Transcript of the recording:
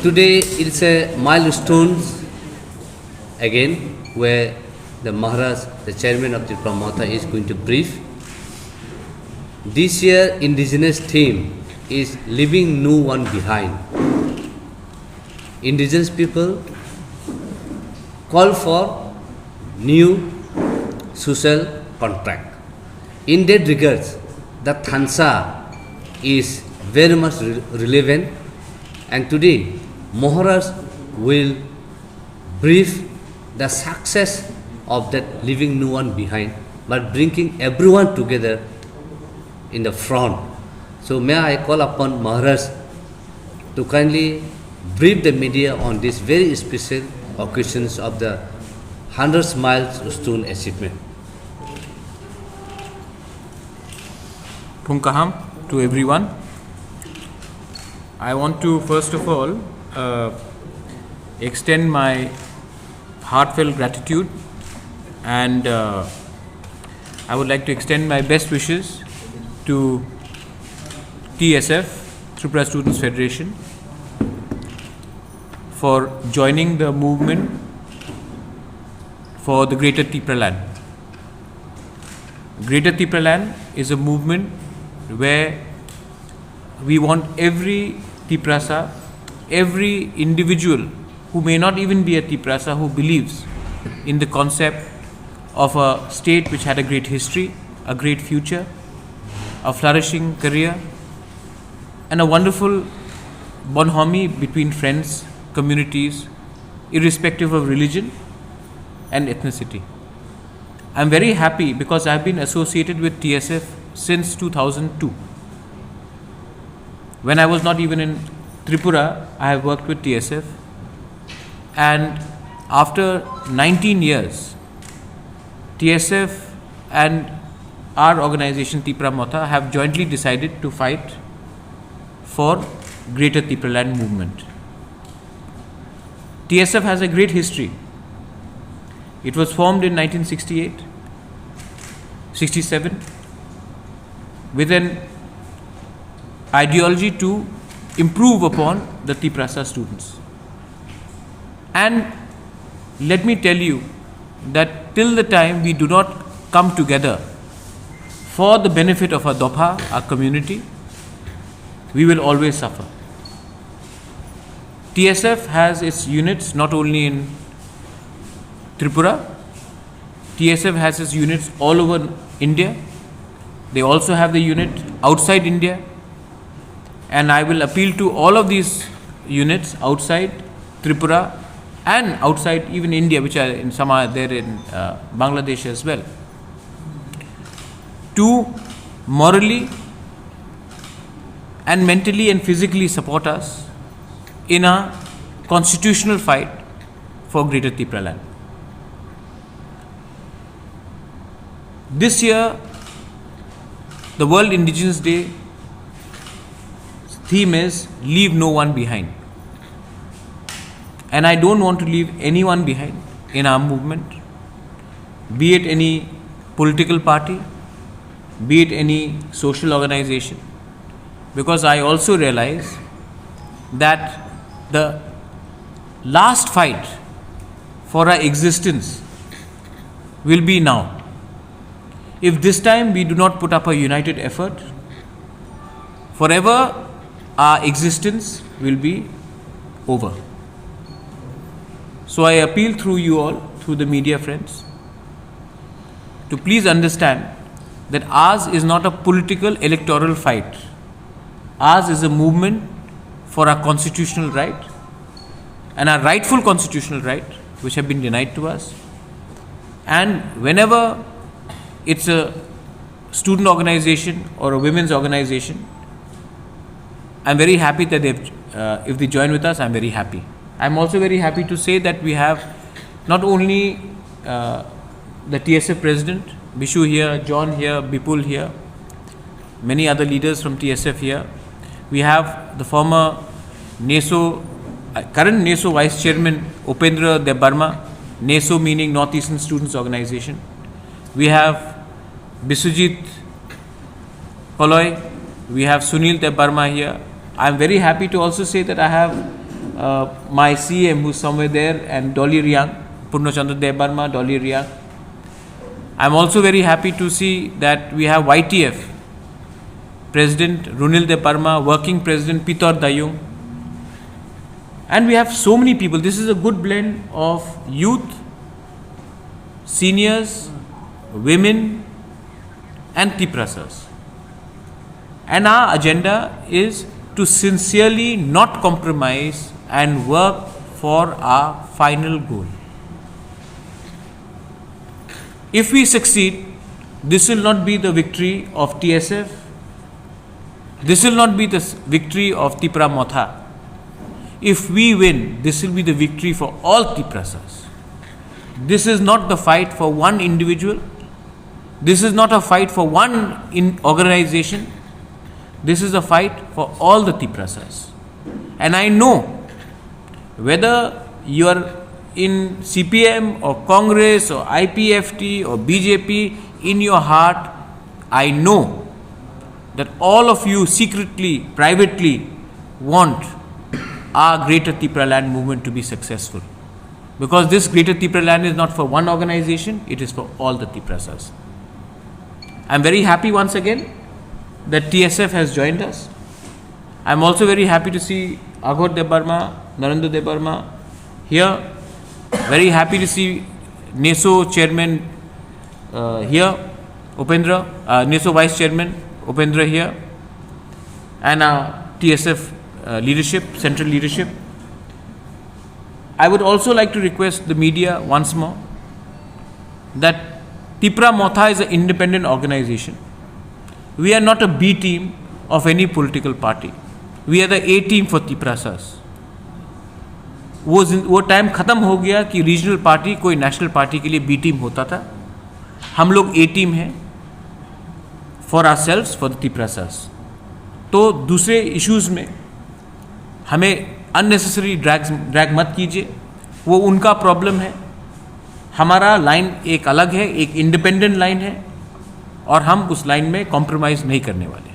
Today it's a milestone again where the Maharaj, the chairman of the Pramata, is going to brief. This year indigenous theme is leaving no one behind. Indigenous people call for new social contract. In that regards, the Thansa is very much relevant, and today Maharaj will brief the success of that leaving no one behind, but bringing everyone together in the front. So may I call upon Maharaj to kindly brief the media on this very special occasions of the 100th milestone achievement. Punkaham to everyone. I want to first of all extend my heartfelt gratitude, and I would like to extend my best wishes to TSF, Tripura Students Federation, for joining the movement for the Greater Tripura Land. Greater Tripura Land is a movement where we want every Triprasa, every individual who may not even be a Triprasa, who believes in the concept of a state which had a great history, a great future, a flourishing career, and a wonderful bonhomie between friends, communities, irrespective of religion and ethnicity. I am very happy because I have been associated with TSF since 2002. When I was not even in Tripura, I have worked with TSF, and after 19 years, TSF and our organization Tripura Motha have jointly decided to fight for Greater Tripura Land movement. TSF has a great history. It was formed in 1968, 67 with an ideology to improve upon the Triprasa students. And let me tell you that till the time we do not come together for the benefit of our Dopha, our community, we will always suffer. TSF has its units not only in Tripura, TSF has its units all over India. They also have the unit outside India, and I will appeal to all of these units outside Tripura and outside even India, which are in some are there in Bangladesh as well, to morally and mentally and physically support us in a constitutional fight for Greater Tripura Land. This year, the World Indigenous Day theme is Leave No One Behind. And I don't want to leave anyone behind in our movement, be it any political party, be it any social organization, because I also realize that the last fight for our existence will be now. If this time we do not put up a united effort, forever our existence will be over. So I appeal through you all, through the media friends, to please understand that ours is not a political electoral fight. Ours is a movement for our constitutional right and our rightful constitutional right, which have been denied to us. And whenever it's a student organization or a women's organization, I'm very happy that if they join with us, I'm very happy. I'm also very happy to say that we have not only the TSF president, Bishu here, John here, Bipul here, many other leaders from TSF here. We have the former NESO, current NESO Vice Chairman Upendra Debbarma, NESO meaning North Eastern Students Organization. We have Bisujit Koloy, we have Sunil Debbarma here. I am very happy to also say that I have my CM who's somewhere there, and Dolly Riang, Purnachandra Debarma, Dolly Riang. I'm also very happy to see that we have YTF, President Runil Debarma, Working President Pitor Dayung, and we have so many people. This is a good blend of youth, seniors, women and Tiprasas. And our agenda is to sincerely not compromise and work for our final goal. If we succeed, this will not be the victory of TSF, this will not be the victory of Tipra Motha. If we win, this will be the victory for all Tiprasas. This is not the fight for one individual, this is not a fight for one organization, this is a fight for all the Tiprasas. And I know whether you are in CPM or Congress or IPFT or BJP, in your heart, I know that all of you secretly, privately want our Greater Tipra Land movement to be successful. Because this Greater Tipra Land is not for one organization, it is for all the Tiprasas. I am very happy once again that TSF has joined us. I am also very happy to see Aghor Debarma, Narendra Debarma here. Very happy to see NESO Chairman here, Upendra, NESO Vice Chairman Upendra here, and TSF leadership, central leadership. I would also like to request the media once more that Tipra Motha is an independent organization. We are not a B team of any political party. We are the A team for Tiprasas. वो time ख़त्म हो गया कि regional party कोई national party के लिए B team होता था. हम लोग ए टीम हैं for ourselves, for the Tiprasas. तो दूसरे इश्यूज़ में हमें अननेसेसरी ड्रैग मत कीजिए, वो उनका प्रॉब्लम है. हमारा लाइन एक अलग है, एक इंडिपेंडेंट लाइन है और हम उस लाइन में कॉम्प्रोमाइज़ नहीं करने वाले.